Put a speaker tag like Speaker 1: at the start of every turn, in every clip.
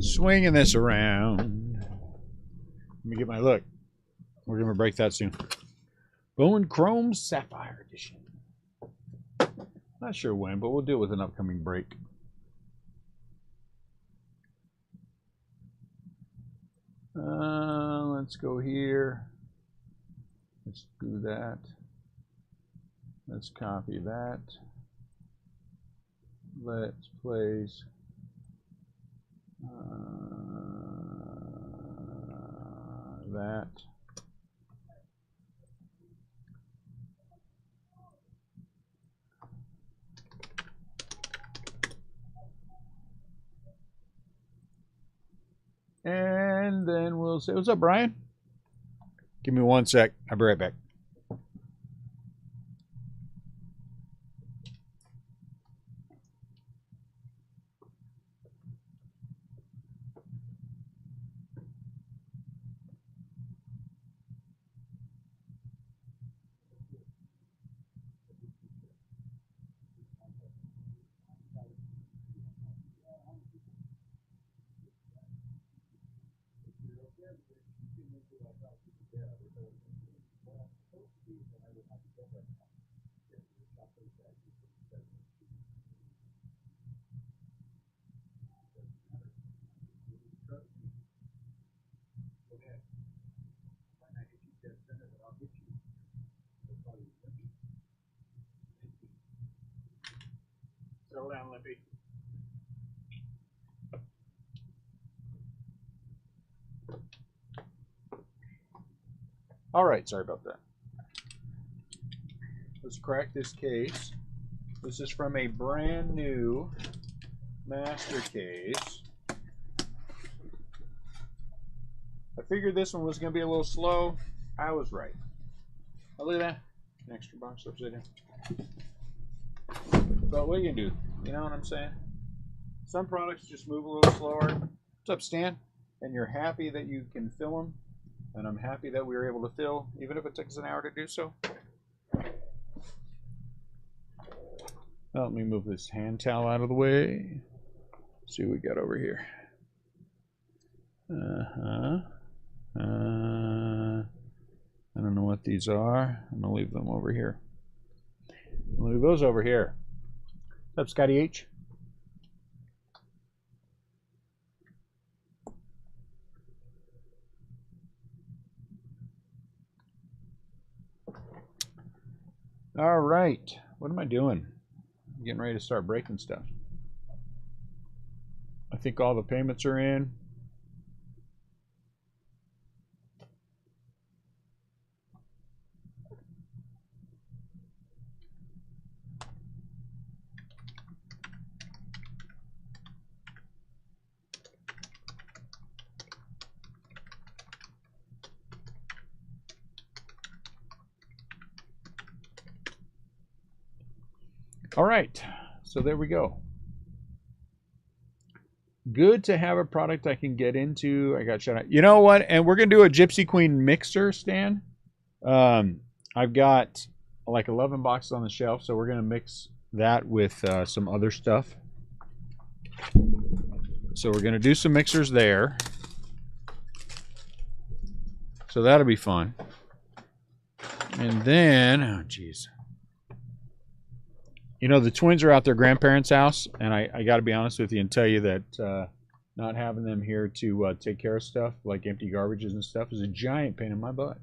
Speaker 1: Swinging this around. Let me get my look. We're going to break that soon. Bone Chrome Sapphire Edition. Not sure when, but we'll deal with an upcoming break. Let's go here. Let's do that. Let's copy that. Let's place that. And then we'll say, what's up, Brian? Give me 1 sec. I'll be right back. Settle down, Lippy. All right, sorry about that. Let's crack this case. This is from a brand new master case. I figured this one was going to be a little slow. I was right. Oh, look at that. An extra box upside down. But what are you going to do? You know what I'm saying? Some products just move a little slower. What's up, Stan? And you're happy that you can fill them. And I'm happy that we were able to fill, even if it took us an hour to do so. Well, let me move this hand towel out of the way. See what we got over here. I don't know what these are. I'm going to leave them over here. I'll leave those over here. What's up, Scotty H? All right. What am I doing? I'm getting ready to start breaking stuff. I think all the payments are in. All right, so there we go. Good to have a product I can get into. I got shut out. You know what? And we're going to do a Gypsy Queen mixer, Stan. I've got like 11 boxes on the shelf, so we're going to mix that with some other stuff. So we're going to do some mixers there. So that'll be fun. And then, oh, geez. You know, the twins are out their grandparents' house, and I got to be honest with you and tell you that not having them here to take care of stuff, like empty garbages and stuff, is a giant pain in my butt.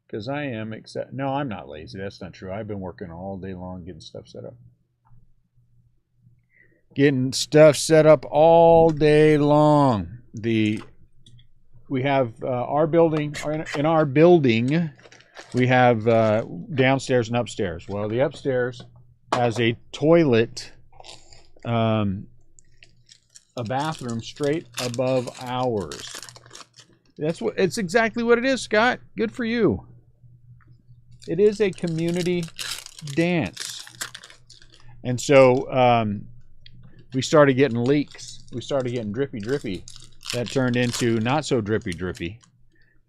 Speaker 1: Because I am, no, I'm not lazy. That's not true. I've been working all day long getting stuff set up. Getting stuff set up all day long. We have our building, in our building, we have downstairs and upstairs. Well, the upstairs has a toilet, a bathroom straight above ours. It's exactly what it is, Scott. Good for you. It is a community dance. And so we started getting leaks. We started getting drippy. That turned into not so drippy.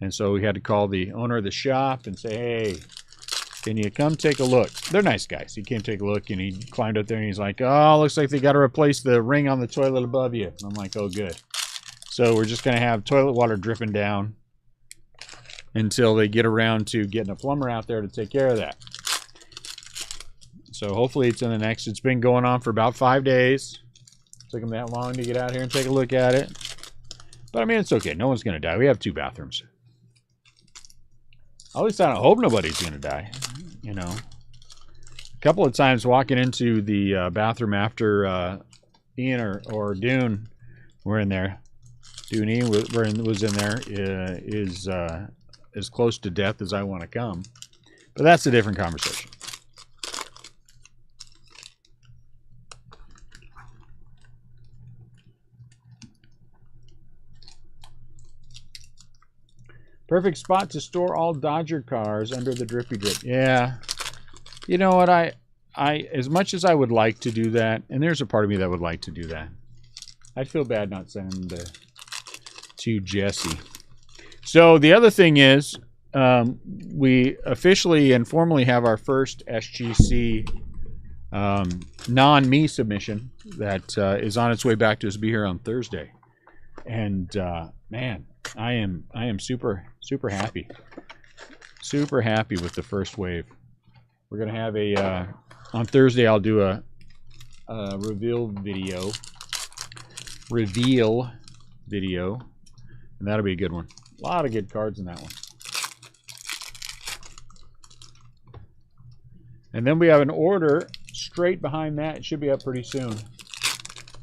Speaker 1: And so we had to call the owner of the shop and say, hey, Can you come take a look? They're nice guys. He came take a look, and he climbed up there, and he's like, oh, looks like they got to replace the ring on the toilet above you. I'm like, oh, good. So we're just going to have toilet water dripping down until they get around to getting a plumber out there to take care of that. So hopefully it's in the next. It's been going on for about 5 days. Took them that long to get out here and take a look at it. But I mean, it's okay. No one's going to die. We have 2 bathrooms. At least I don't hope nobody's going to die. You know, a couple of times walking into the bathroom after Ian or Dune were in there. Dune Ian was in there is as close to death as I want to come. But that's a different conversation. Perfect spot to store all Dodger cars under the drippy drip. Yeah. You know what? I as much as I would like to do that, and there's a part of me that would like to do that, I'd feel bad not sending them to Jesse. So the other thing is, we officially and formally have our first SGC non-me submission that is on its way back to us. Be here on Thursday. And man, I am super happy. Super happy with the first wave. We're gonna have a on Thursday. I'll do a reveal video, and that'll be a good one. A lot of good cards in that one. And then we have an order straight behind that. It should be up pretty soon.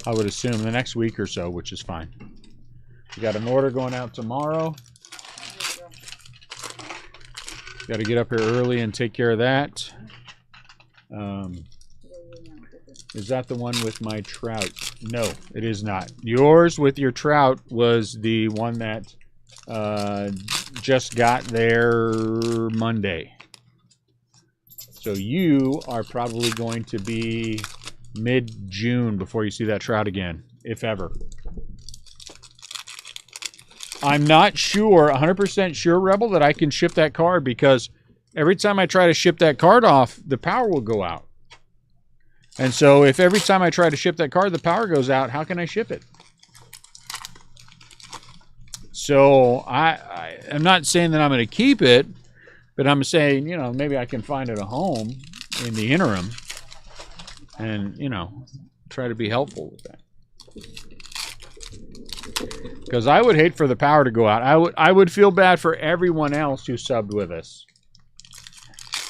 Speaker 1: I would assume the next week or so, which is fine. We got an order going out tomorrow. Got to get up here early and take care of that. Is that the one with my trout? No, it is not. Yours with your trout was the one that just got there Monday. So you are probably going to be mid-June before you see that trout again, if ever. I'm not sure, 100% sure, Rebel, that I can ship that card because every time I try to ship that card off, the power will go out. And so if every time I try to ship that card, the power goes out, how can I ship it? So I'm not saying that I'm going to keep it, but I'm saying, you know, maybe I can find it a home in the interim and, you know, try to be helpful with that. Because I would hate for the power to go out. I would feel bad for everyone else who subbed with us.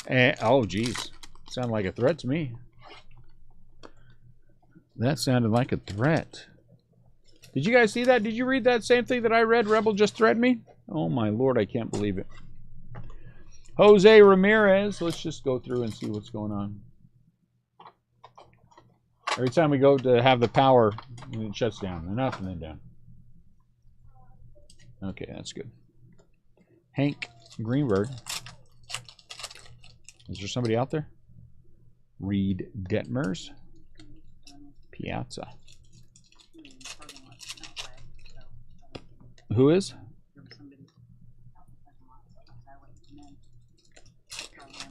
Speaker 1: And, oh, geez. Sounded like a threat to me. That sounded like a threat. Did you guys see that? Did you read that same thing that I read? Rebel just threatened me? Oh, my Lord. I can't believe it. Jose Ramirez. Let's just go through and see what's going on. Every time we go to have the power, it shuts down. Enough and then down. Okay, that's good. Hank Greenberg. Is there somebody out there? Reed Detmers. Piazza. Who is?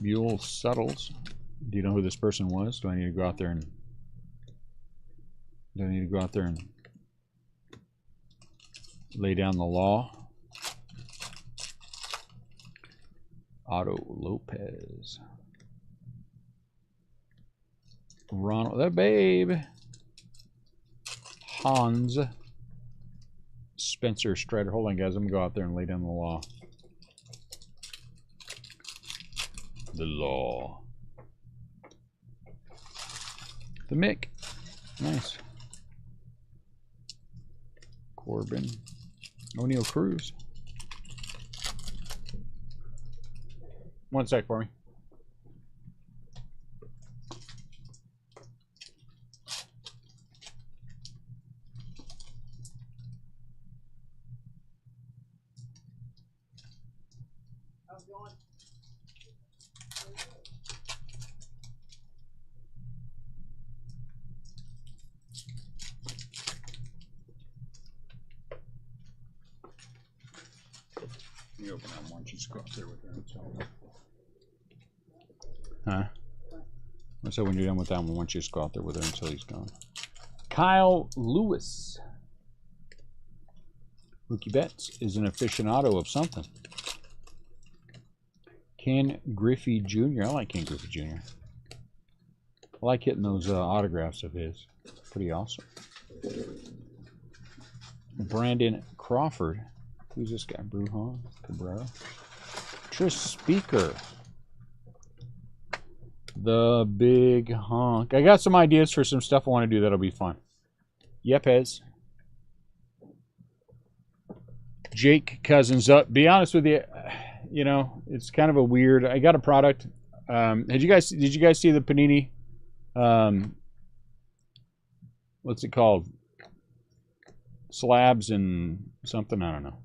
Speaker 1: Mule Suttles. Do you know who this person was? Do I need to go out there and lay down the law? Otto Lopez. Ronald, that babe. Hans. Spencer Strider. Hold on, guys. I'm going to go out there and lay down the law. The law. The Mick. Nice. Corbin. O'Neal Cruz. One sec for me. How's it going? You open that one, just go up there with her and tell her. Huh? So when you're done with that one, why don't you just go out there with him until he's gone. Kyle Lewis. Mookie Betts is an aficionado of something. Ken Griffey Jr. I like Ken Griffey Jr. I like hitting those autographs of his. Pretty awesome. Brandon Crawford. Who's this guy? Brujan Cabrera. Tris Speaker. The big honk. I got some ideas for some stuff I want to do that'll be fun. Yepes. Jake Cousins up. Be honest with you, you know, it's kind of a weird. I got a product. Did you guys see the Panini? What's it called? Slabs and something. I don't know.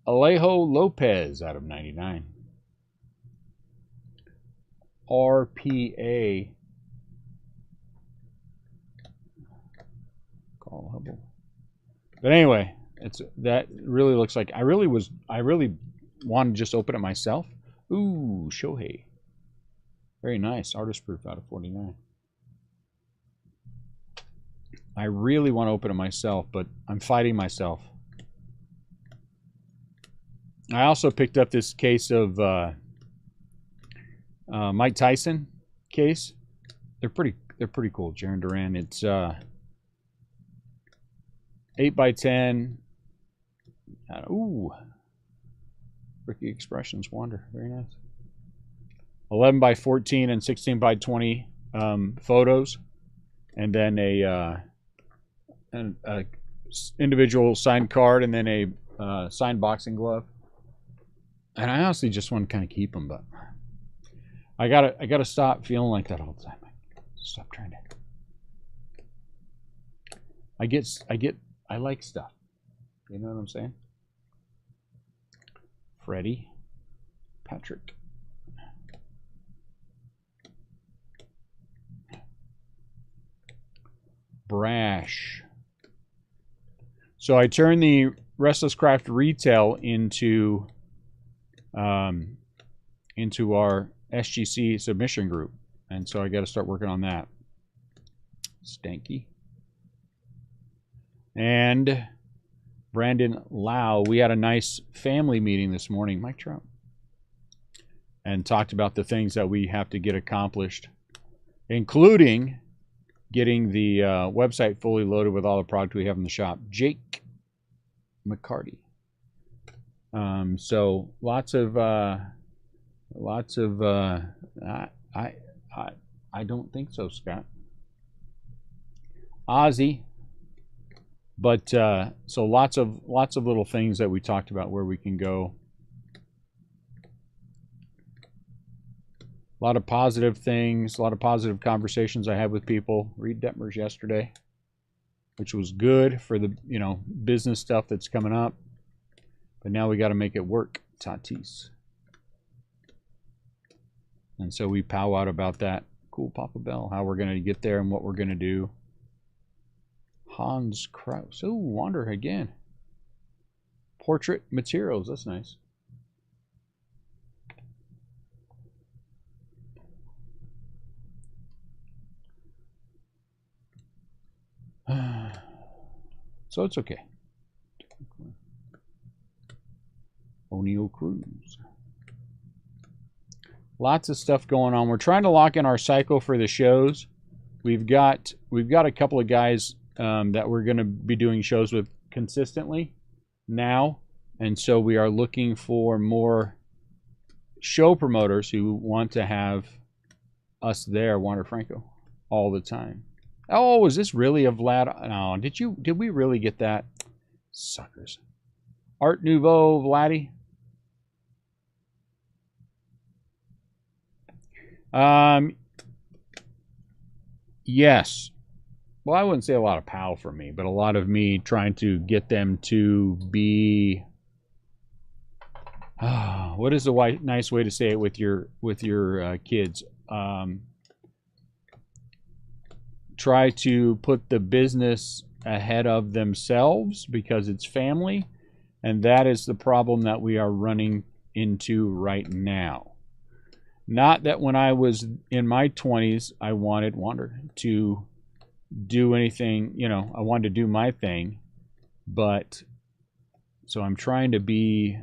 Speaker 1: Alejo Lopez out of 99. RPA. Carl Hubble. But anyway, that really looks like I really wanted to just open it myself. Ooh, Shohei. Very nice. Artist proof out of 49. I really want to open it myself, but I'm fighting myself. I also picked up this case of Mike Tyson case. They're pretty cool. Jaron Duran. It's 8x10. Ooh. Ricky Expressions Wander. Very nice. 11x14 and 16x20 photos, and then a individual signed card, and then a signed boxing glove. And I honestly just want to kind of keep them, but I gotta stop feeling like that all the time. Stop trying to. I like stuff. You know what I'm saying? Freddie, Patrick. Brash. So I turned the Restless Craft retail into our SGC submission group, and so I got to start working on that. Stanky. And Brandon Lau. We had a nice family meeting this morning, Mike Trout, and talked about the things that we have to get accomplished, including getting the website fully loaded with all the product we have in the shop. Jake McCarty. So lots of I don't think so, Scott. Ozzy. But so lots of little things that we talked about where we can go. A lot of positive things, a lot of positive conversations I had with people. Read Detmers yesterday, which was good for the business stuff that's coming up. But now we got to make it work. Tatis. And so we powwowed about that. Cool, Papa Bell. How we're going to get there and what we're going to do. Hans Kraus. Oh, Wander again. Portrait materials. That's nice. So it's okay. O'Neal Cruz. Lots of stuff going on. We're trying to lock in our cycle for the shows. We've got a couple of guys that we're going to be doing shows with consistently now, and so we are looking for more show promoters who want to have us there, Wander Franco, all the time. Oh, is this really a Vlad? No, did we really get that? Suckers. Art Nouveau Vladdy. Yes. Well, I wouldn't say a lot of POW for me, but a lot of me trying to get them to be. What is the nice way to say it with your kids? Try to put the business ahead of themselves because it's family, and that is the problem that we are running into right now. Not that when I was in my 20s, I wanted to do anything, you know, I wanted to do my thing. But, so I'm trying to be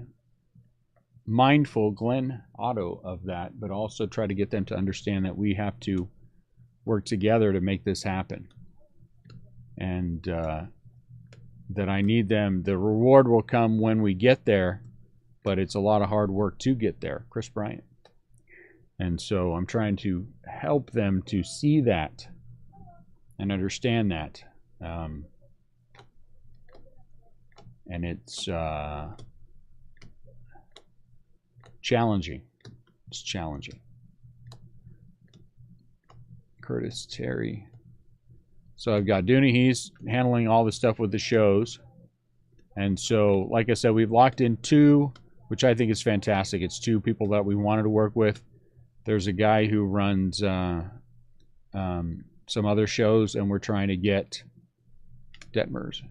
Speaker 1: mindful, Glenn Otto, of that, but also try to get them to understand that we have to work together to make this happen. And that I need them. The reward will come when we get there, but it's a lot of hard work to get there. Chris Bryant. And so I'm trying to help them to see that and understand that. And it's challenging. It's challenging. Curtis Terry. So I've got Dooney. He's handling all the stuff with the shows. And so, like I said, we've locked in 2, which I think is fantastic. It's 2 people that we wanted to work with. There's a guy who runs some other shows, and we're trying to get Detmers.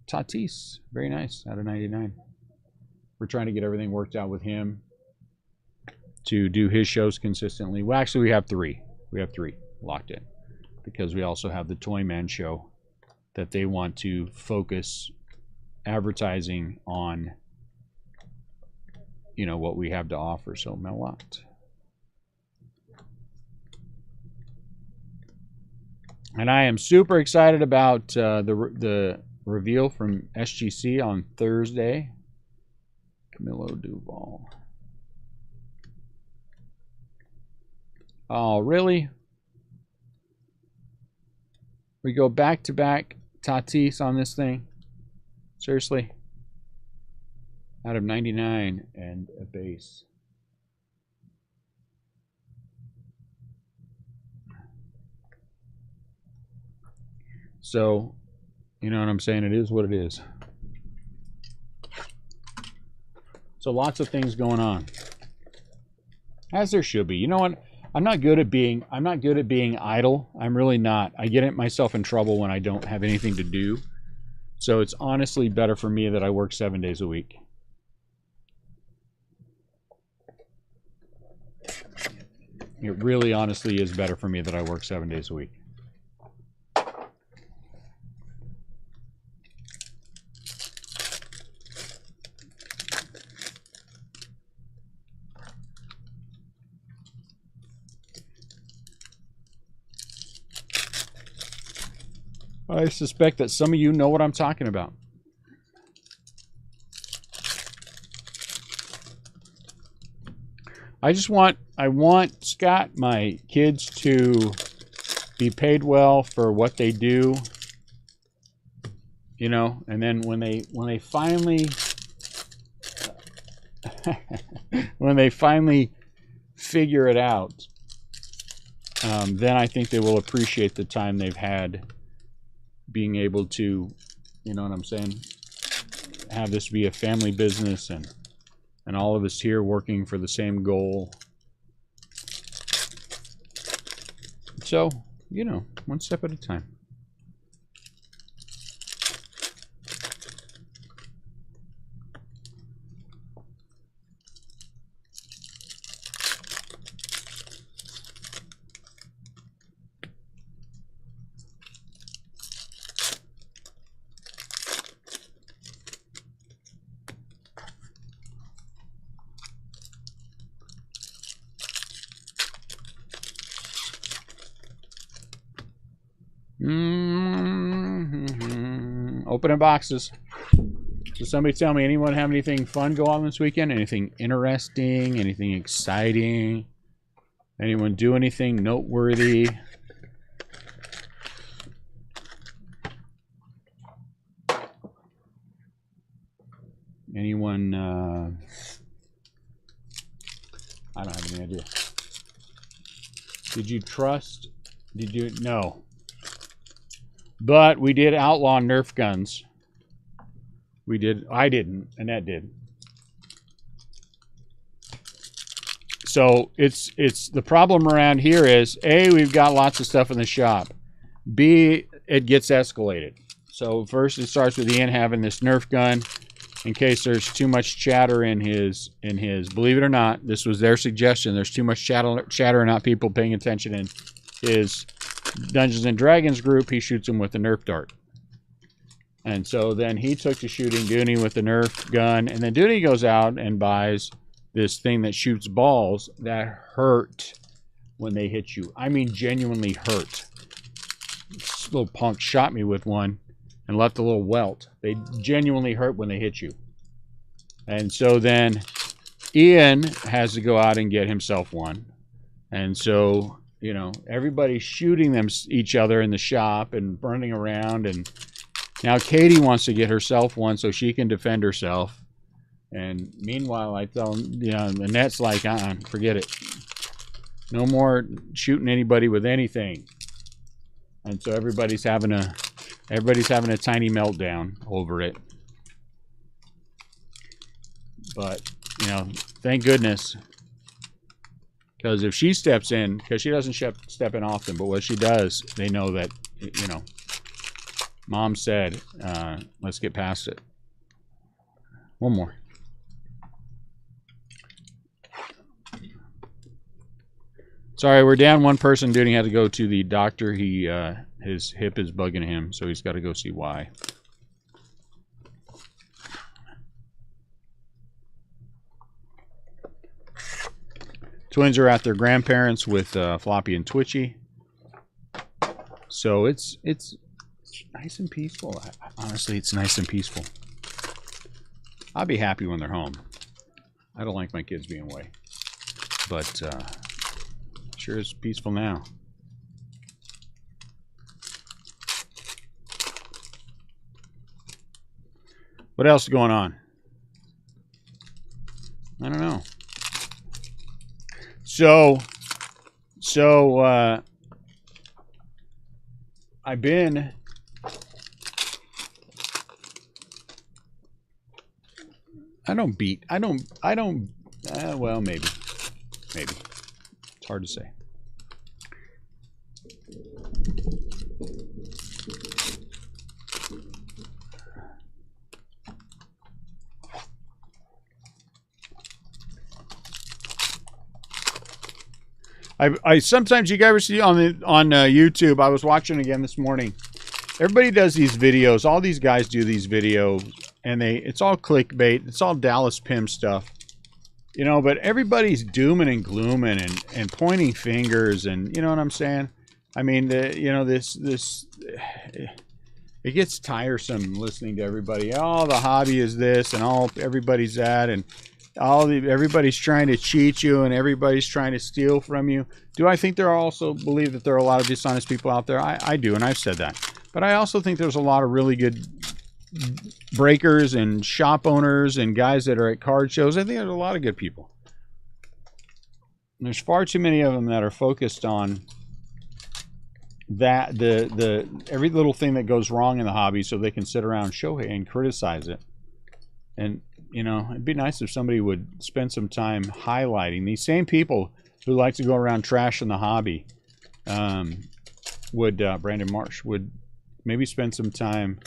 Speaker 1: Tatis, very nice, out of 99. We're trying to get everything worked out with him to do his shows consistently. Well, actually, we have 3. We have 3 locked in, because we also have the Toy Man show that they want to focus advertising on, you know, what we have to offer. So Melot. And I am super excited about the reveal from SGC on Thursday. Camilo Duval. Oh, really? We go back-to-back Tatis on this thing? Seriously? Out of 99 and a base. So, you know what I'm saying? It is what it is. So lots of things going on. As there should be. You know what? I'm not good at being idle. I'm really not. I get myself in trouble when I don't have anything to do. So it's honestly better for me that I work 7 days a week. It really honestly is better for me that I work 7 days a week. I suspect that some of you know what I'm talking about. I want, Scott, my kids to be paid well for what they do, you know, and then when they finally when they finally figure it out, then I think they will appreciate the time they've had being able to, you know what I'm saying, have this be a family business and all of us here working for the same goal. So, you know, one step at a time. Opening boxes. So somebody tell me, anyone have anything fun go on this weekend? Anything interesting? Anything exciting? Anyone do anything noteworthy? Anyone? I don't have any idea. Did you trust? Did you? No. But we did outlaw Nerf guns. We did. I didn't. Annette did. So it's the problem around here is, A, we've got lots of stuff in the shop. B, it gets escalated. So first it starts with Ian having this Nerf gun. in case there's too much chatter in his. Believe it or not, this was their suggestion. There's too much chatter and not people paying attention in his Dungeons and Dragons group. He shoots him with a Nerf dart. And so then he took to shooting Dooney with the Nerf gun. And then Dooney goes out and buys this thing that shoots balls that hurt when they hit you. I mean, genuinely hurt. This little punk shot me with one and left a little welt. They genuinely hurt when they hit you. And so then Ian has to go out and get himself one. And so, you know, everybody's shooting each other in the shop and running around. And now Katie wants to get herself one so she can defend herself. And meanwhile, I tell him, you know, Annette's like, forget it. No more shooting anybody with anything. And so everybody's having a tiny meltdown over it. But, you know, thank goodness. Because if she steps in, because she doesn't step in often, but what she does, they know that, you know, Mom said, let's get past it. One more. Sorry, we're down one person. Duty had to go to the doctor. His hip is bugging him, so he's got to go see why. Twins are at their grandparents with Floppy and Twitchy. So it's nice and peaceful. Honestly, it's nice and peaceful. I'll be happy when they're home. I don't like my kids being away. But sure is peaceful now. What else is going on? I don't know. So I've been well, maybe. It's hard to say. I sometimes, you guys see on YouTube, I was watching again this morning. Everybody does these videos. All these guys do these videos, and it's all clickbait. It's all Dallas Pim stuff, you know. But everybody's dooming and glooming and pointing fingers, and you know what I'm saying. I mean, you know, this it gets tiresome listening to everybody. Oh, the hobby is this, and everybody's that, and everybody's trying to cheat you, and everybody's trying to steal from you. Do I think also believe that there are a lot of dishonest people out there? I do, and I've said that. But I also think there's a lot of really good breakers and shop owners and guys that are at card shows. I think there's a lot of good people. And there's far too many of them that are focused on that the every little thing that goes wrong in the hobby, so they can sit around and criticize it. And you know, it'd be nice if somebody would spend some time highlighting these same people who like to go around trashing the hobby. Brandon Marsh would maybe spend some time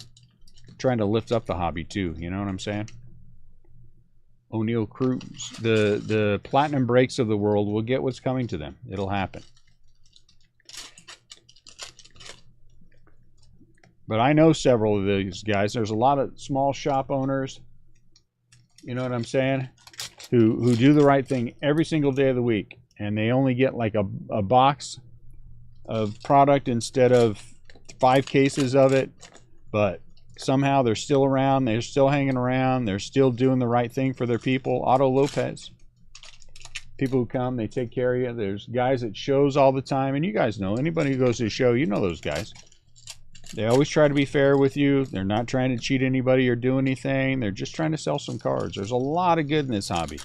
Speaker 1: trying to lift up the hobby too. You know what I'm saying? O'Neill Cruz, the platinum breaks of the world will get what's coming to them. It'll happen. But I know several of these guys. There's a lot of small shop owners. You know what I'm saying? Who do the right thing every single day of the week, and they only get like a box of product instead of 5 cases of it, but somehow they're still around, they're still hanging around, they're still doing the right thing for their people. Otto Lopez. People who come, they take care of you. There's guys at shows all the time, and you guys know, anybody who goes to a show, you know those guys. They always try to be fair with you. They're not trying to cheat anybody or do anything. They're just trying to sell some cards. There's a lot of good in this hobby.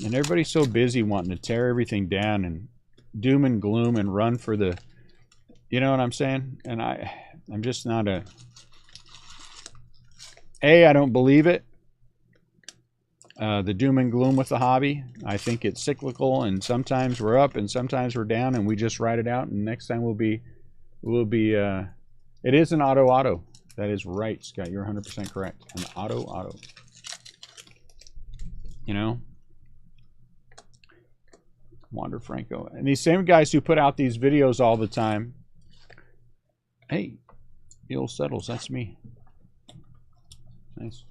Speaker 1: And everybody's so busy wanting to tear everything down and doom and gloom and run for the... You know what I'm saying? And I'm just not I don't believe it. The doom and gloom with the hobby. I think it's cyclical, and sometimes we're up and sometimes we're down, and we just ride it out, and next time we'll be it is an auto. That is right, Scott. You're 100% correct. An auto. You know? Wander Franco. And these same guys who put out these videos all the time. Hey, Neil Settles, that's me. Nice.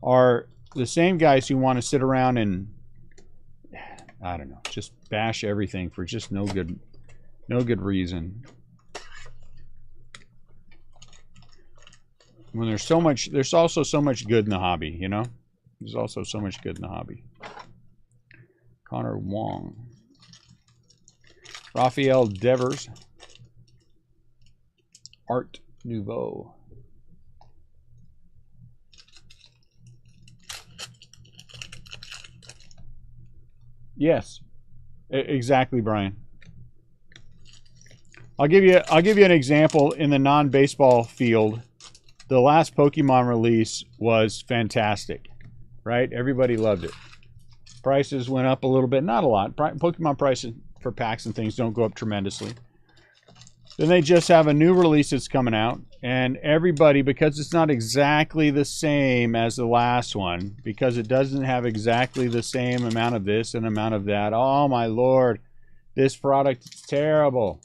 Speaker 1: Are the same guys who want to sit around and, I don't know, just bash everything for just no good reason. When there's so much, there's also so much good in the hobby, you know? There's also so much good in the hobby. Connor Wong. Raphael Devers. Art Nouveau. Yes. Exactly, Brian. I'll give you an example in the non-baseball field. The last Pokemon release was fantastic, right? Everybody loved it. Prices went up a little bit, not a lot. Pokemon prices for packs and things don't go up tremendously. Then they just have a new release that's coming out, and everybody, because it's not exactly the same as the last one, because it doesn't have exactly the same amount of this and amount of that. Oh my Lord, this product is terrible.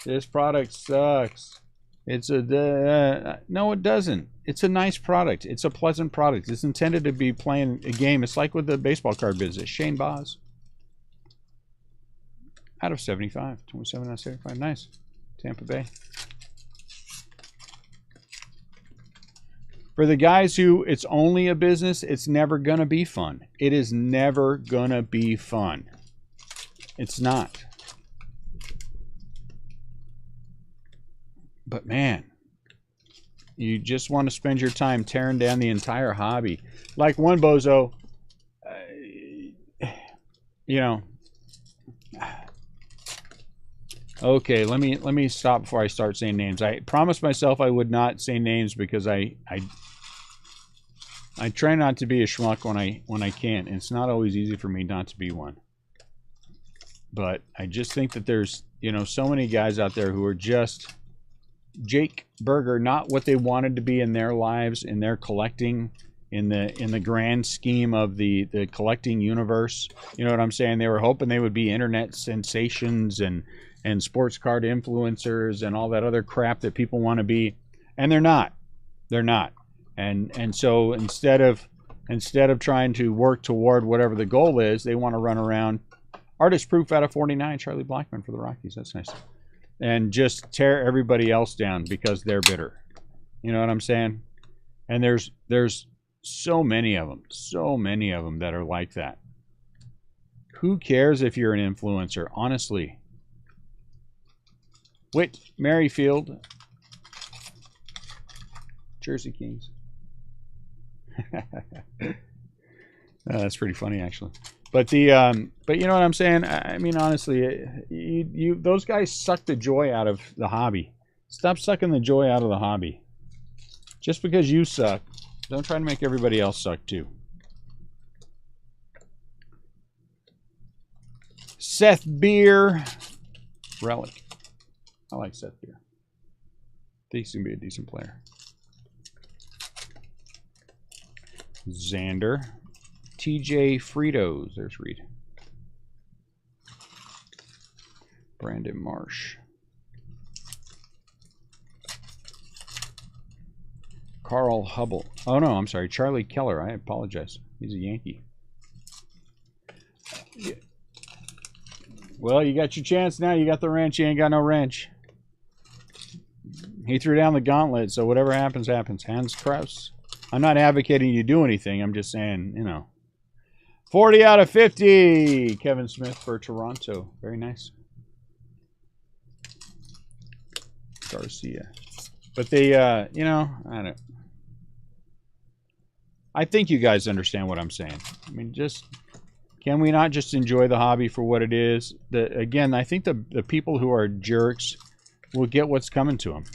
Speaker 1: This product sucks. It's a no, it doesn't. It's a nice product. It's a pleasant product. It's intended to be playing a game. It's like with the baseball card business. Shane Boz. Out of 75. 27 out of 75. Nice. Tampa Bay. For the guys who it's only a business, it's never going to be fun. It is never going to be fun. It's not. But man, you just want to spend your time tearing down the entire hobby. Like one bozo, you know. Okay, let me stop before I start saying names. I promised myself I would not say names because I try not to be a schmuck when I can. And it's not always easy for me not to be one. But I just think that there's, you know, so many guys out there who are just Jake Berger, not what they wanted to be in their lives, in their collecting, in the grand scheme of the collecting universe. You know what I'm saying? They were hoping they would be internet sensations and sports card influencers and all that other crap that people want to be, and they're not. They're not. And so instead of trying to work toward whatever the goal is, they want to run around. Artist proof out of 49, Charlie Blackman for the Rockies. That's nice. And just tear everybody else down because they're bitter. You know what I'm saying? And there's so many of them that are like that. Who cares if you're an influencer? Honestly. Whit Merrifield, Jersey Kings. That's pretty funny, actually. But you know what I'm saying? I mean, honestly, those guys suck the joy out of the hobby. Stop sucking the joy out of the hobby. Just because you suck, don't try to make everybody else suck too. Seth Beer, Relic. I like Seth Beer. I think he's gonna be a decent player. Xander. TJ Fritos. There's Reed. Brandon Marsh. Carl Hubble. Oh, no, I'm sorry. Charlie Keller. I apologize. He's a Yankee. Yeah. Well, you got your chance now. You got the wrench. You ain't got no wrench. He threw down the gauntlet, so whatever happens, happens. Hans Kraus. I'm not advocating you do anything. I'm just saying, you know. 40 out of 50. Kevin Smith for Toronto. Very nice. Garcia. But they, you know, I think you guys understand what I'm saying. I mean, just, can we not just enjoy the hobby for what it is? Again, I think the people who are jerks will get what's coming to them.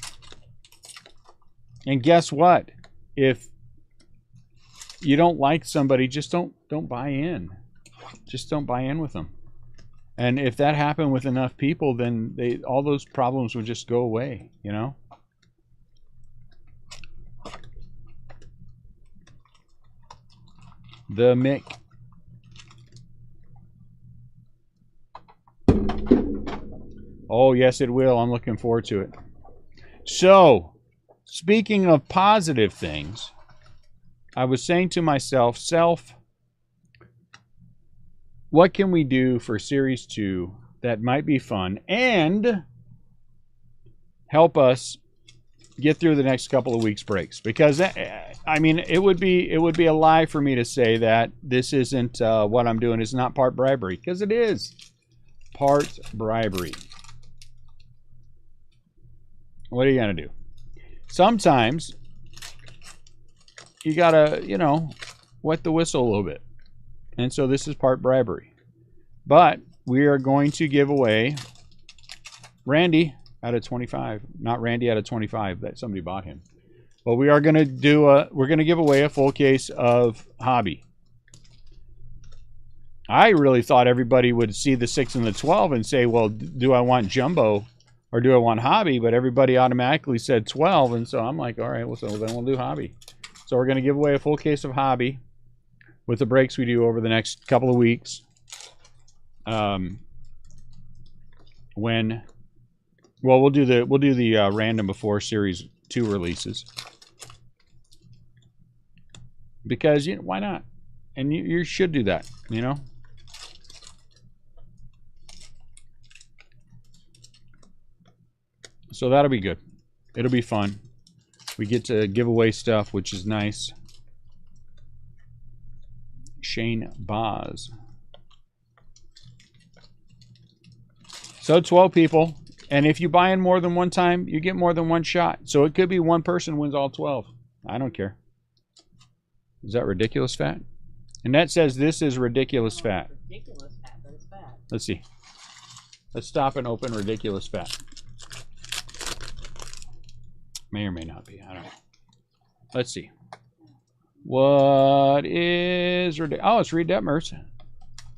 Speaker 1: And guess what? If you don't like somebody, just don't buy in. Just don't buy in with them. And if that happened with enough people, then all those problems would just go away, you know? The Mick Oh, yes, it will. I'm looking forward to it. So, speaking of positive things, I was saying to myself, what can we do for Series 2 that might be fun and help us get through the next couple of weeks breaks? Because I mean, it would be a lie for me to say that this isn't what I'm doing is not part bribery, because it is part bribery. What are you gonna do? Sometimes you gotta, you know, wet the whistle a little bit, and so this is part bribery. But we are going to give away Randy out of 25, not Randy out of 25 that somebody bought him. But we are going to do we're going to give away a full case of Hobby. I really thought everybody would see the 6 and the 12 and say, well, do I want Jumbo or do I want Hobby? But everybody automatically said 12, and so I'm like, all right, well, so then we'll do Hobby. So we're going to give away a full case of Hobby with the breaks we do over the next couple of weeks. Well, we'll do the random before Series 2 releases, because why not? And you should do that, you know. So that'll be good. It'll be fun. We get to give away stuff, which is nice. Shane Boz. So 12 people. And if you buy in more than one time, you get more than one shot. So it could be one person wins all 12. I don't care. Is that ridiculous fat? And that says this is ridiculous fat.
Speaker 2: Ridiculous fat, but it's fat.
Speaker 1: Let's see. Let's stop and open ridiculous fat. May or may not be. I don't know. Let's see. What is ridiculous? Oh, it's Reed Detmers.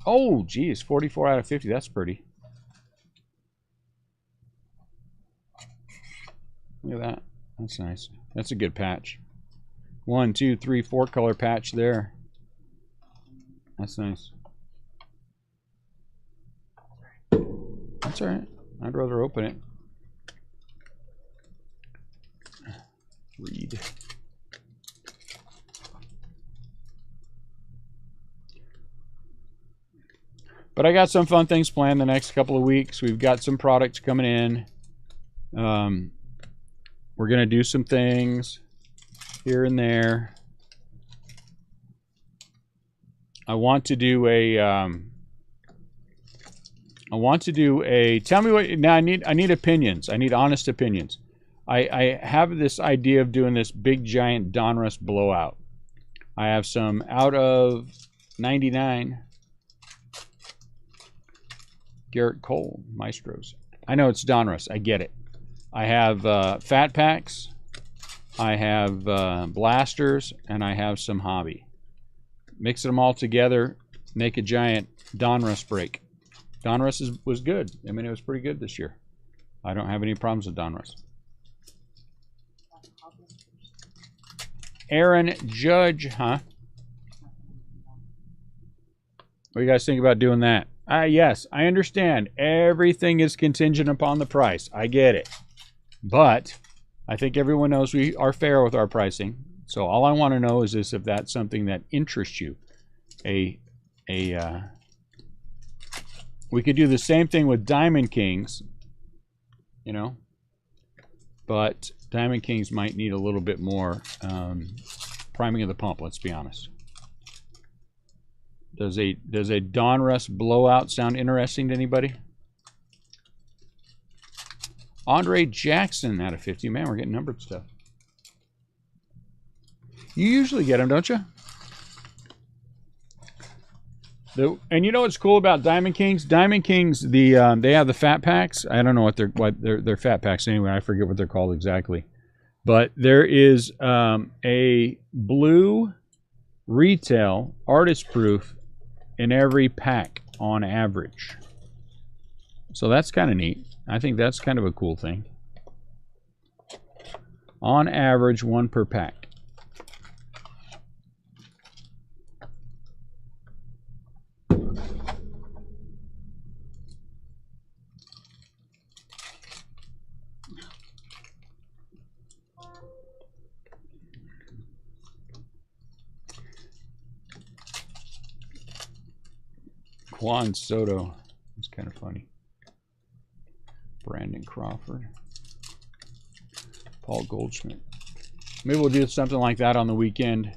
Speaker 1: Oh, geez. 44 out of 50. That's pretty. Look at that. That's nice. That's a good patch. 1, 2, 3, 4 color patch there. That's nice. That's all right. I'd rather open it. Read. But I got some fun things planned the next couple of weeks. We've got some products coming in. We're going to do some things here and there. I want to do a tell me what now. I need opinions. I need honest opinions. I have this idea of doing this big giant Donruss blowout. I have some out of 99 Garrett Cole Maestros. I know it's Donruss. I get it. I have fat packs, I have blasters, and I have some Hobby. Mix them all together, make a giant Donruss break. Donruss was good. I mean, it was pretty good this year. I don't have any problems with Donruss. Aaron Judge, huh? What do you guys think about doing that? Yes, I understand. Everything is contingent upon the price. I get it. But I think everyone knows we are fair with our pricing. So all I want to know is this, if that's something that interests you. We could do the same thing with Diamond Kings, you know. But Diamond Kings might need a little bit more priming of the pump, let's be honest. Does a Donruss blowout sound interesting to anybody? Andre Jackson out of 50. Man, we're getting numbered stuff. You usually get them, don't you? And you know what's cool about Diamond Kings? Diamond Kings, they have the fat packs. I don't know what they're fat packs anyway. I forget what they're called exactly. But there is a blue retail artist proof in every pack on average. So that's kind of neat. I think that's kind of a cool thing. On average, 1 per pack. Juan Soto. It's kind of funny. Brandon Crawford. Paul Goldschmidt. Maybe we'll do something like that on the weekend.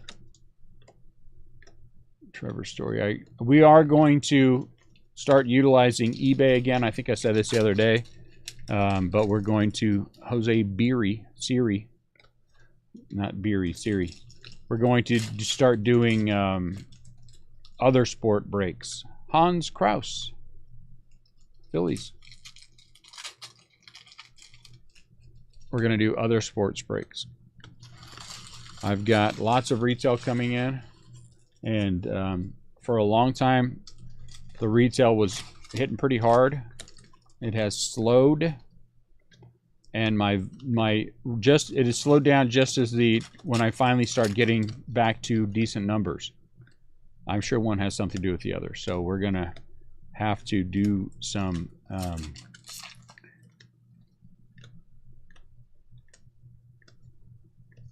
Speaker 1: Trevor Story. We are going to start utilizing eBay again. I think I said this the other day. But we're going to Jose Siri. Not Beery, Siri. We're going to start doing other sport breaks. Hans Kraus. Phillies. We're going to do other sports breaks. I've got lots of retail coming in. And for a long time, the retail was hitting pretty hard. It has slowed. And it has slowed down just as when I finally start getting back to decent numbers. I'm sure one has something to do with the other. So we're going to have to do some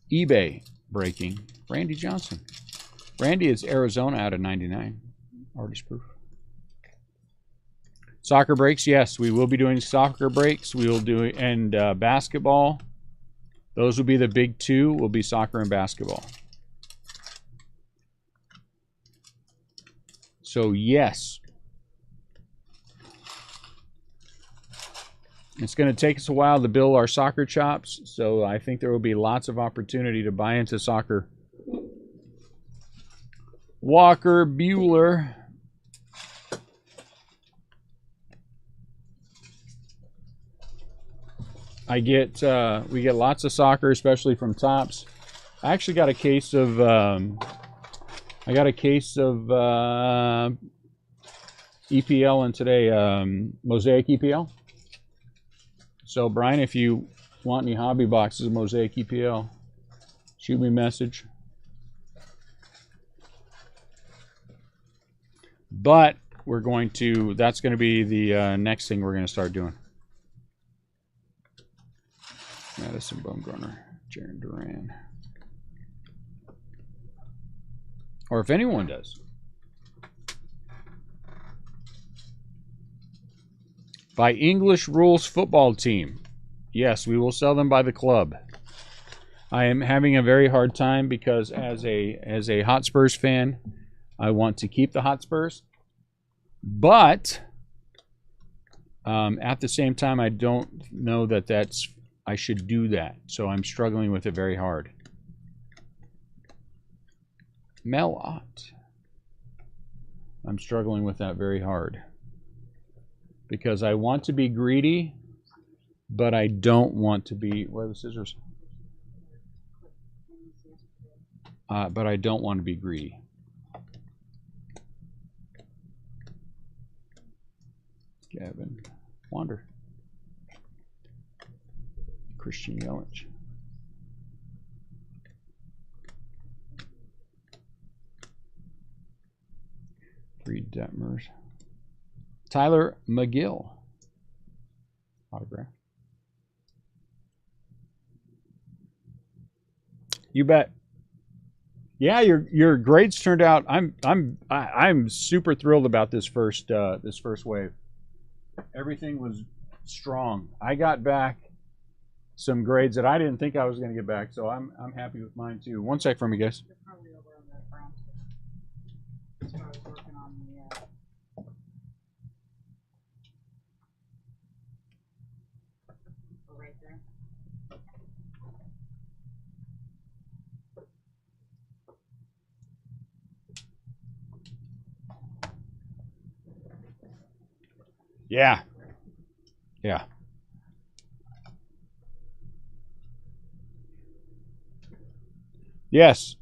Speaker 1: eBay breaking. Randy Johnson. Randy is Arizona out of 99. Artist proof. Soccer breaks, yes, we will be doing soccer breaks. We will do and basketball. Those will be the big two. Will be soccer and basketball. So yes, it's going to take us a while to build our soccer chops. So I think there will be lots of opportunity to buy into soccer. Walker Bueller. we get lots of soccer, especially from Topps. I actually got a case of EPL in today, Mosaic EPL. So Brian, if you want any hobby boxes of Mosaic EPL, shoot me a message. But that's going to be the next thing we're going to start doing. Madison Bumgarner, Jaron Duran. Or if anyone does. By English Rules Football Team. Yes, we will sell them by the club. I am having a very hard time because as a Hotspurs fan, I want to keep the Hotspurs. But at the same time, I don't know that I should do that. So I'm struggling with it very hard. Mel Ott. I'm struggling with that very hard. Because I want to be greedy, but I don't want to be... Where are the scissors? But I don't want to be greedy. Gavin Wander. Christian Yelich. Reed Detmers. Tyler McGill. Autograph. You bet. Yeah, your grades turned out. I'm super thrilled about this first wave. Everything was strong. I got back some grades that I didn't think I was going to get back, so I'm happy with mine too. One sec for me, guys. Yeah. Yeah. Yes.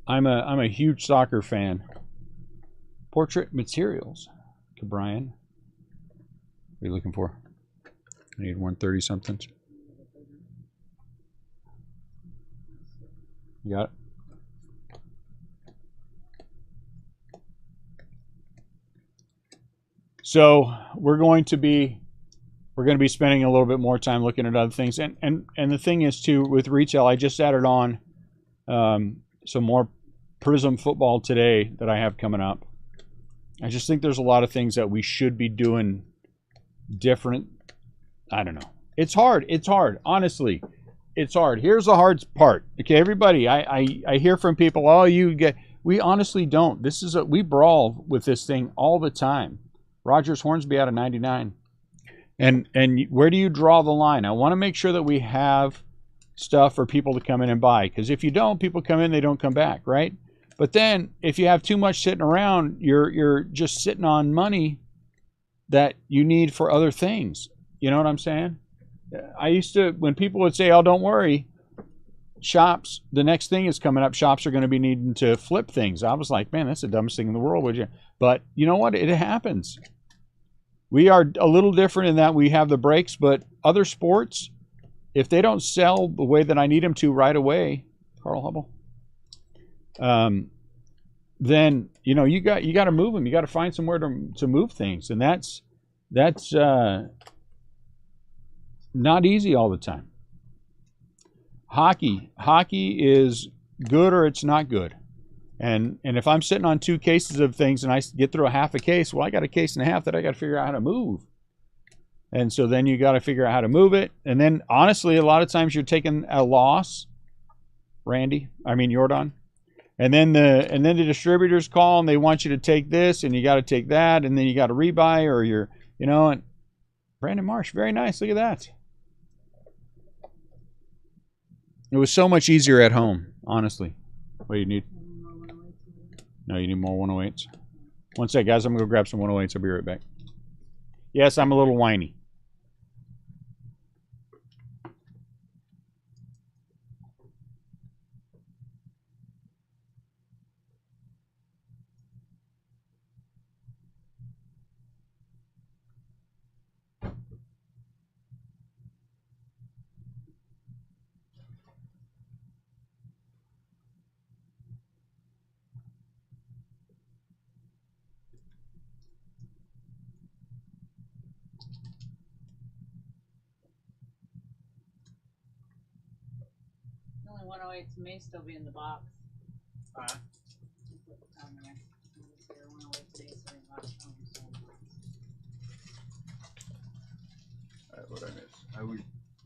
Speaker 1: I'm a huge soccer fan. Portrait materials. Brian. What are you looking for? I need 130 something. You got it? So we're going to be spending a little bit more time looking at other things, and the thing is too with retail. I just added on some more Prism football today that I have coming up, I just think there's a lot of things that we should be doing different. I don't know. It's hard. It's hard. Honestly, it's hard. Here's the hard part. Okay, everybody, I hear from people, oh, you get, we honestly don't. This is we brawl with this thing all the time. Rogers Hornsby out of 99. And where do you draw the line? I want to make sure that we have stuff for people to come in and buy. Because if you don't, people come in, they don't come back, right? But then if you have too much sitting around, you're just sitting on money that you need for other things. You know what I'm saying? I used to, when people would say, oh, don't worry, shops, the next thing is coming up, shops are going to be needing to flip things. I was like, man, that's the dumbest thing in the world, would you? But you know what? It happens. We are a little different in that we have the breaks, but other sports, if they don't sell the way that I need them to right away, Carl Hubble, then you know you got to move them. You got to find somewhere to move things, and that's not easy all the time. Hockey is good or it's not good, and if I'm sitting on 2 cases of things and I get through a half a case, well, I got a case and a half that I got to figure out how to move. And so then you got to figure out how to move it. And then honestly, a lot of times you're taking a loss, Jordan. And then the distributors call and they want you to take this and you got to take that and then you got to rebuy or and Brandon Marsh, very nice. Look at that. It was so much easier at home, honestly. What do you need? No, you need more 108s. One sec, guys. I'm going to go grab some 108s. I'll be right back. Yes, I'm a little whiny.
Speaker 2: The only 108s may still be in the box. Down there. 108s may still be in the box.
Speaker 1: What I missed?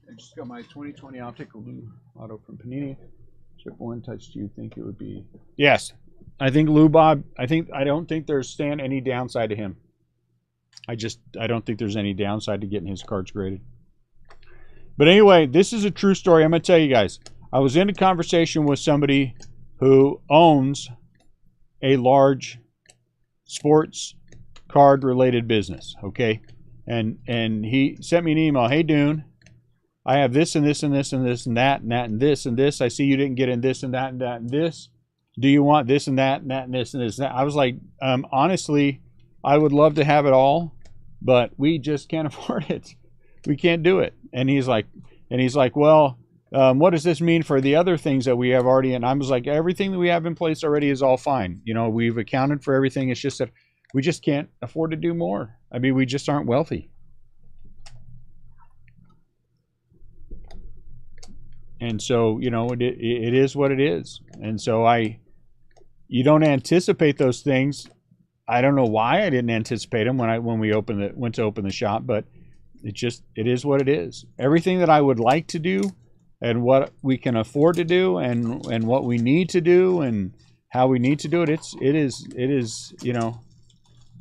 Speaker 1: I just got my 2020 optical auto from Panini. Chip 1 touch. Do you think it would be? Yes, I think Lou Bob. I don't think there's any downside to him. I don't think there's any downside to getting his cards graded. But anyway, this is a true story. I'm going to tell you guys. I was in a conversation with somebody who owns a large sports card related business. Okay. And he sent me an email. Hey, Dune, I have this and this and this and this and that and that and this and this. I see you didn't get in this and that and that and this. Do you want this and that and that and this and this and that? I was like, honestly, I would love to have it all, but we just can't afford it. We can't do it. And he's like, well, what does this mean for the other things that we have already? And I was like, everything that we have in place already is all fine. You know, we've accounted for everything. It's just that we just can't afford to do more. I mean, we just aren't wealthy. And so, you know, it is what it is. And so you don't anticipate those things. I don't know why I didn't anticipate them when we went to open the shop, but it is what it is. Everything that I would like to do and what we can afford to do and what we need to do and how we need to do it, it is, you know,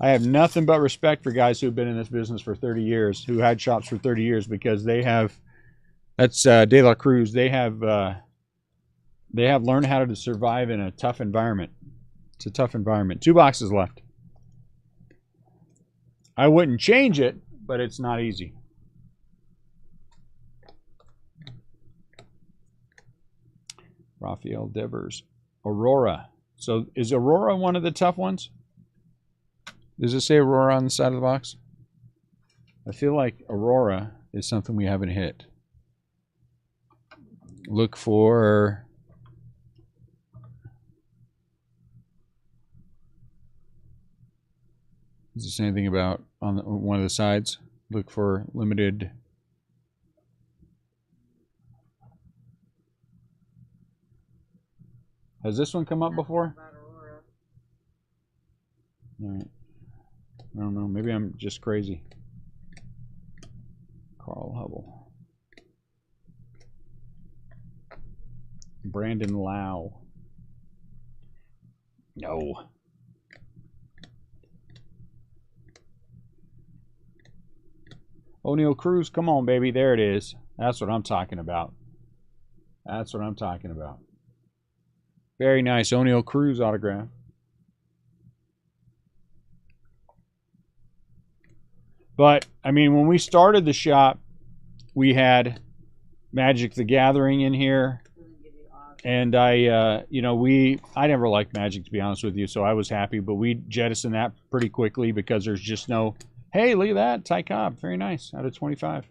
Speaker 1: I have nothing but respect for guys who've been in this business for 30 years, who had shops for 30 years, because they have, that's De La Cruz, they have learned how to survive in a tough environment. It's a tough environment. 2 boxes left. I wouldn't change it, but it's not easy. Rafael Devers. Aurora. So is Aurora one of the tough ones? Does it say Aurora on the side of the box? I feel like Aurora is something we haven't hit. Look for... Does it say anything about on one of the sides? Look for limited... Has this one come up before? All right. I don't know. Maybe I'm just crazy. Carl Hubble. Brandon Lau. No. O'Neal Cruz, come on, baby. There it is. That's what I'm talking about. That's what I'm talking about. Very nice O'Neal Cruz autograph. But, I mean, when we started the shop, we had Magic the Gathering in here. And I never liked Magic, to be honest with you, so I was happy. But we jettisoned that pretty quickly because there's just no, hey, look at that, Ty Cobb. Very nice, out of 25.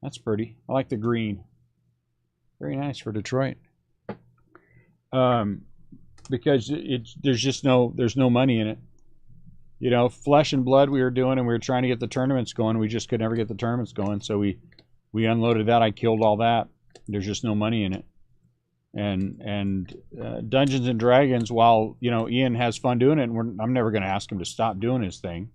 Speaker 1: That's pretty. I like the green. Very nice for Detroit. Because there's no money in it. You know, Flesh and Blood we were doing, and we were trying to get the tournaments going. We just could never get the tournaments going, so we unloaded that. I killed all that. There's just no money in it. And Dungeons and Dragons, while Ian has fun doing it, and I'm never going to ask him to stop doing his thing.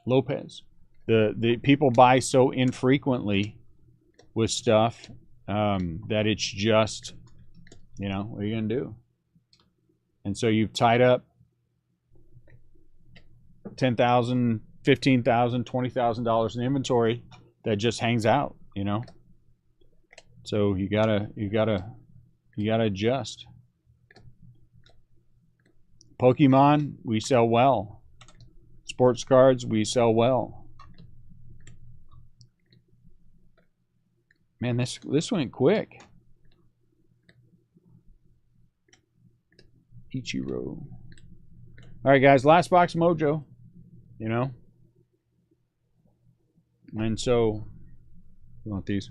Speaker 1: Lopez, the people buy so infrequently with stuff that it's just, what are you going to do? And so you've tied up $10,000, $15,000, $20,000 in inventory that just hangs out, So you gotta adjust. Pokemon, we sell well. Sports cards, we sell well. Man, this went quick. Ichiro. All right, guys, last box mojo. And so, you want these?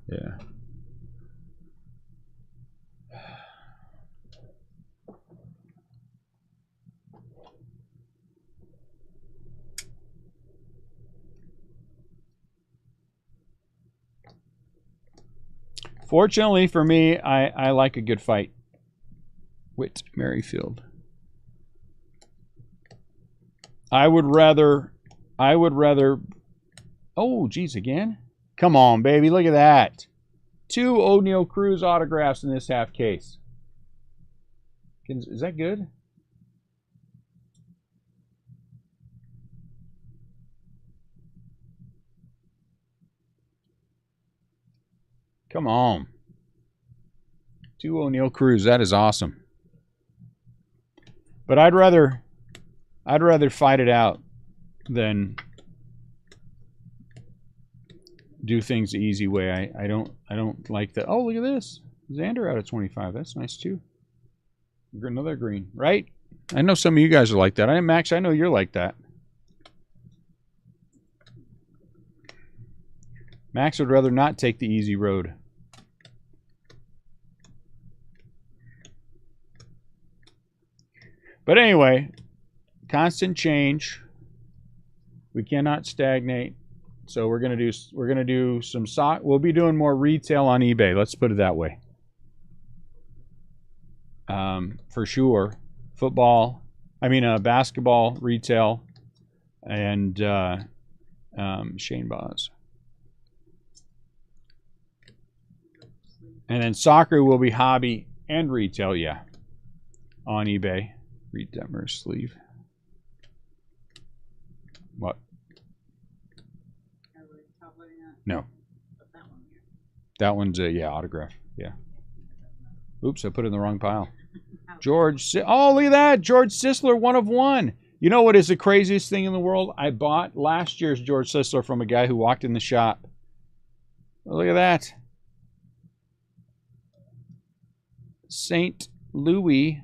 Speaker 1: Yeah. Fortunately for me, I like a good fight. Whit Merrifield. I would rather. Oh, geez, again? Come on, baby. Look at that. 2 O'Neal Cruz autographs in this half case. Is that good? Come on. 2 O'Neal Cruz. That is awesome. But I'd rather fight it out than do things the easy way. I don't like that. Oh, look at this. Xander out of 25. That's nice too. Another green, right? I know some of you guys are like that. Max, I know you're like that. Max would rather not take the easy road. But anyway, constant change. We cannot stagnate. So we're gonna do some sock. We'll be doing more retail on eBay. Let's put it that way. For sure, basketball retail, and Shane Boz. And then soccer will be hobby and retail, yeah, on eBay. Read Detmer's sleeve. What? No. That one's a, autograph. Yeah. Oops, I put it in the wrong pile. Oh, look at that. George Sisler, 1 of 1. You know what is the craziest thing in the world? I bought last year's George Sisler from a guy who walked in the shop. Oh, look at that. St. Louis.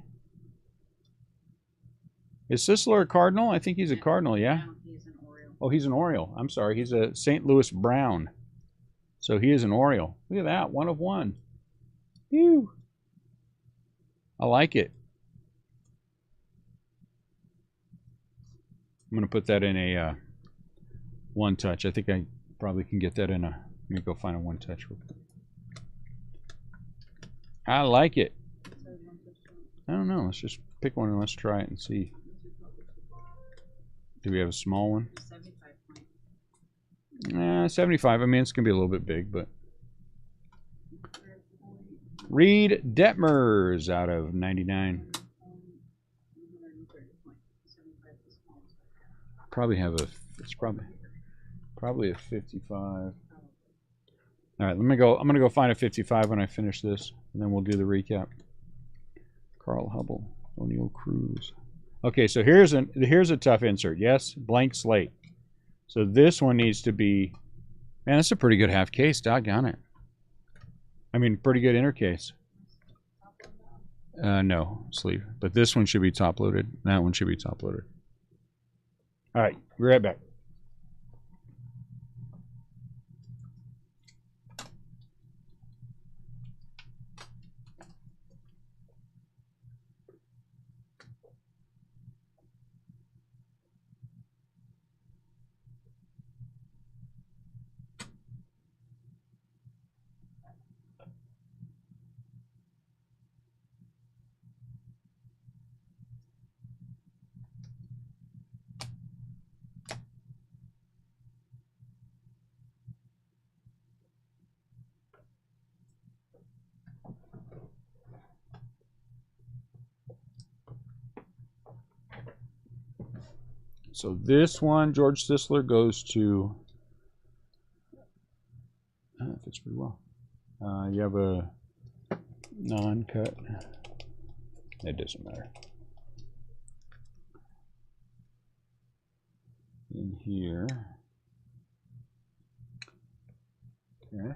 Speaker 1: Is Sisler a Cardinal? I think he's a Cardinal, yeah?
Speaker 2: No, he's an Oriole.
Speaker 1: Oh, he's an Oriole. I'm sorry. He's a St. Louis Brown. So he is an Oriole. Look at that. 1 of 1. Phew. I like it. I'm going to put that in a one touch. I think I probably can get that in a... Let me go find a one touch real quick. I like it. I don't know. Let's just pick one and let's try it and see. Do we have a small one?
Speaker 2: 75 points.
Speaker 1: 75. I mean, it's going to be a little bit big, but... Reed Detmers out of 99. Probably have a... It's probably a 55. All right, let me go. I'm going to go find a 55 when I finish this, and then we'll do the recap. Carl Hubble, O'Neill Cruz. Okay, so here's a tough insert. Yes, blank slate. So this one needs to be, man, that's a pretty good half case. Doggone it. I mean, pretty good inner case. No, sleeve. But this one should be top loaded. That one should be top loaded. All right, be right back. So this one, George Sisler, goes to... That fits pretty well. You have a non-cut. It doesn't matter. In here. Okay.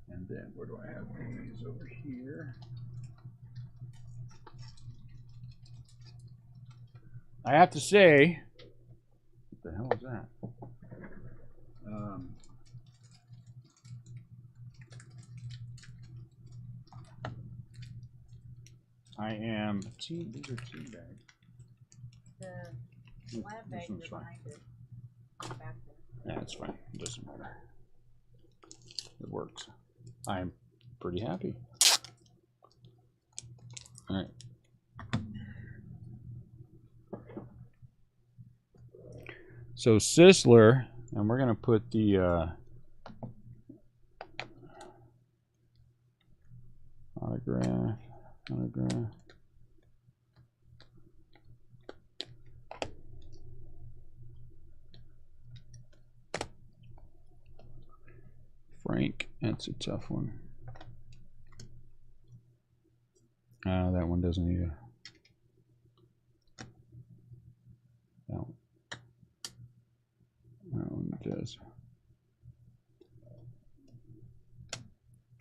Speaker 1: And then where do I have these over here? I have to say, what the hell is that? I am these are tea bags.
Speaker 2: The lab bags are behind it. Back there.
Speaker 1: Yeah, it's fine. It doesn't matter. It works. I'm pretty happy. All right. So Sisler, and we're going to put the autograph. Frank, that's a tough one. That one doesn't either. That one does.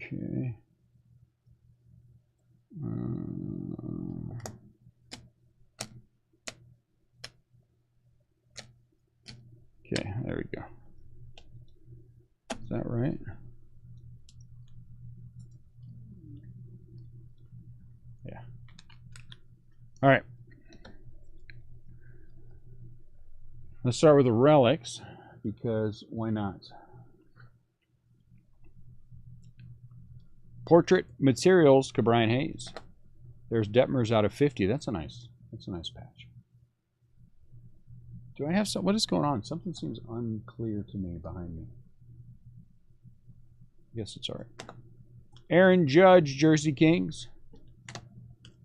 Speaker 1: Okay. Okay, there we go. Is that right? Yeah. All right. Let's start with the relics, because why not? Portrait Materials, Cabrian Hayes. There's Detmers out of 50. That's a nice patch. Do I have some? What is going on? Something seems unclear to me behind me. I guess it's all right. Aaron Judge, Jersey Kings.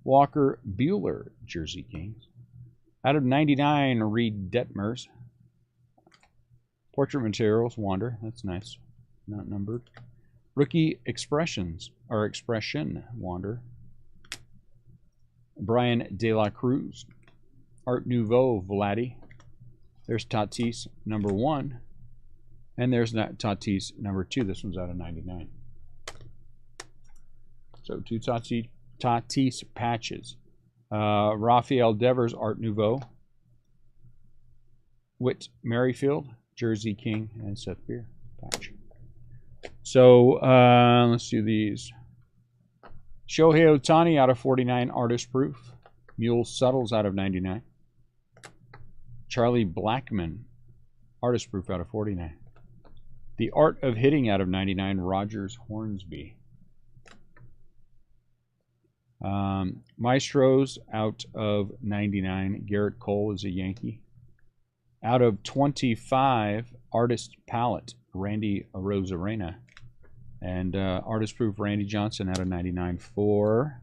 Speaker 1: Walker Buehler, Jersey Kings. Out of 99, Reed Detmers. Portrait Materials, Wander. That's nice. Not numbered. Rookie Expressions, or Expression, Wander. Brian De La Cruz. Art Nouveau, Vladdy. There's Tatis, number 1. And there's Tatis, number 2. This one's out of 99. So 2 Tatis patches. Rafael Devers, Art Nouveau. Whit Merrifield, Jersey King, and Seth Beer patch. So let's do these. Shohei Ohtani out of 49, Artist Proof. Mule Suttles out of 99. Charlie Blackmon, Artist Proof out of 49. The Art of Hitting out of 99, Rogers Hornsby. Maestros out of 99, Garrett Cole is a Yankee. Out of 25, Artist Palette, Randy Rosarena. And Artist Proof, Randy Johnson out of 99 for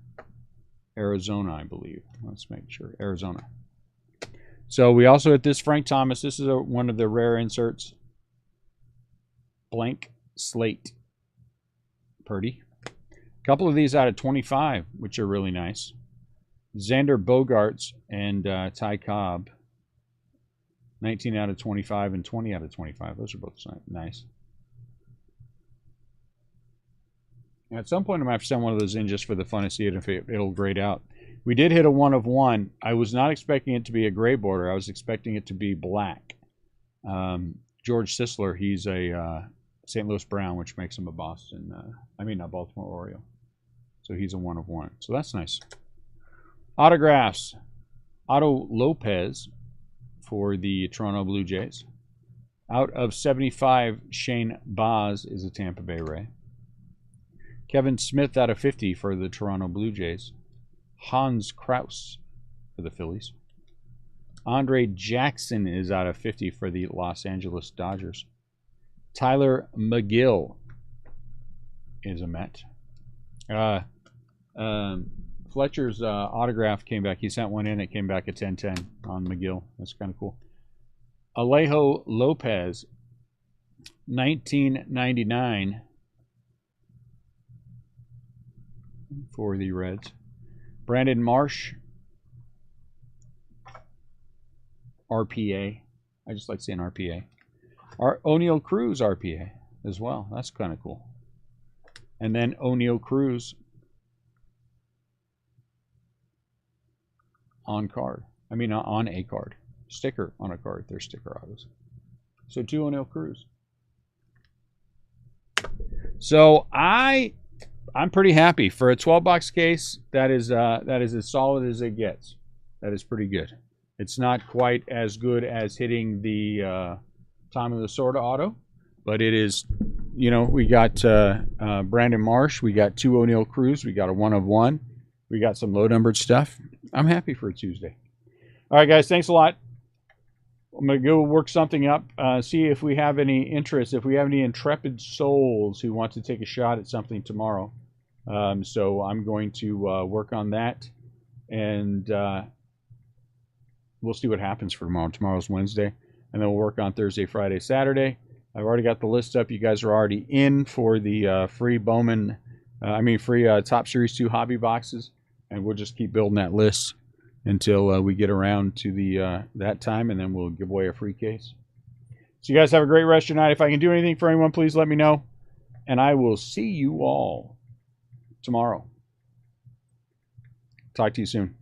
Speaker 1: Arizona, I believe. Let's make sure. Arizona. So we also hit this Frank Thomas. This is one of the rare inserts. Blank Slate. Purdy. A couple of these out of 25, which are really nice. Xander Bogaerts and Ty Cobb. 19 out of 25 and 20 out of 25. Those are both nice. At some point, I'm going to have to send one of those in just for the fun of seeing if it'll grade out. We did hit a 1 of 1. I was not expecting it to be a gray border. I was expecting it to be black. George Sisler, he's a St. Louis Brown, which makes him a Boston. Not Baltimore Oriole. So he's a 1 of 1. So that's nice. Autographs. Otto Lopez for the Toronto Blue Jays. Out of 75, Shane Baz is a Tampa Bay Ray. Kevin Smith out of 50 for the Toronto Blue Jays. Hans Kraus for the Phillies. Andre Jackson is out of 50 for the Los Angeles Dodgers. Tyler McGill is a Met. Fletcher's autograph came back. He sent one in. It came back at 10-10 on McGill. That's kind of cool. Alejo Lopez, 1999 for the Reds. Brandon Marsh, RPA. I just like saying RPA. O'Neal Cruz RPA as well. That's kind of cool. And then O'Neal Cruz on card. On a card. Sticker on a card. They're sticker autos. So 2 O'Neal Cruz. So I'm pretty happy for a 12-box case. That is as solid as it gets. That is pretty good. It's not quite as good as hitting the Tommy Lasorda auto, but it is. We got Brandon Marsh. We got 2 O'Neal Cruz. We got a 1 of 1. We got some low-numbered stuff. I'm happy for a Tuesday. All right, guys. Thanks a lot. I'm going to go work something up, see if we have any interest, if we have any intrepid souls who want to take a shot at something tomorrow. So I'm going to work on that, and we'll see what happens for tomorrow. Tomorrow's Wednesday, and then we'll work on Thursday, Friday, Saturday. I've already got the list up. You guys are already in for the free Bowman, free Top Series 2 hobby boxes, and we'll just keep building that list until we get around to the that time, and then we'll give away a free case. So you guys have a great rest of your night. If I can do anything for anyone, please let me know, and I will see you all tomorrow. Talk to you soon.